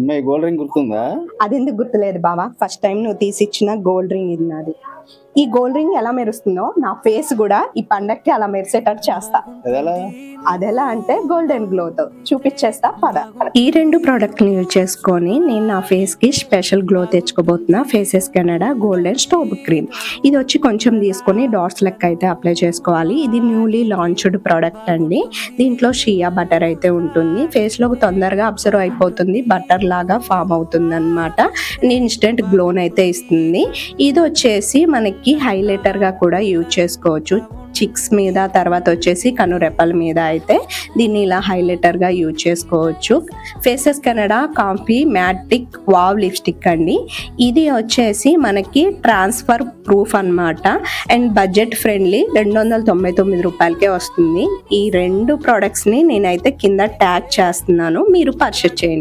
అమ్మాయి gold ring గుర్తుందా? అది ఎందుకు గుర్తులేదు బావా? ఫస్ట్ టైం నువ్వు తీసిచ్చిన గోల్డ్ రింగ్ ఇది నాది. ఈ గోల్డ్ రింగ్ ఎలా మెరుస్తుందో నా ఫేస్ కూడా ఈ పండక్కి అలా మెరిసేటట్టు చేస్తా. అదెలా అంటే గోల్డెన్ గ్లోతో చూపించేస్తా పద. ఈ 2 ప్రోడక్ట్ని యూజ్ చేసుకొని నేను నా ఫేస్ కి స్పెషల్ గ్లో తెచ్చుకోబోతున్నా. Faces Canada golden strobe cream. ఇది వచ్చి కొంచెం తీసుకొని డాట్స్ లెక్క అయితే అప్లై చేసుకోవాలి. ఇది న్యూలీ లాంచ్డ్ ప్రోడక్ట్ అండి. దీంట్లో షియా బటర్ అయితే ఉంటుంది. ఫేస్ లో తొందరగా అబ్జర్వ్ అయిపోతుంది, బటర్ లాగా ఫామ్ అవుతుంది అనమాట. ఇన్స్టెంట్ గ్లోన్ అయితే ఇస్తుంది. ఇది వచ్చేసి మనకి హైలైటర్ గా కూడా యూజ్ చేసుకోవచ్చు. చిక్స్ మీద, తర్వాత వచ్చేసి కనురెప్పల మీద అయితే దీన్ని ఇలా హైలైటర్ గా యూజ్ చేసుకోవచ్చు. Faces Canada comfy matte wow lipstick అండి. ఇది వచ్చేసి మనకి ట్రాన్స్ఫర్ ప్రూఫ్ అన్నమాట అండ్ బడ్జెట్ ఫ్రెండ్లీ. 299 రూపాయలకే వస్తుంది. ఈ 2 ప్రోడక్ట్స్ ని నేనైతే కింద ట్యాగ్ చేస్తున్నాను, మీరు పర్చేస్ చేయండి.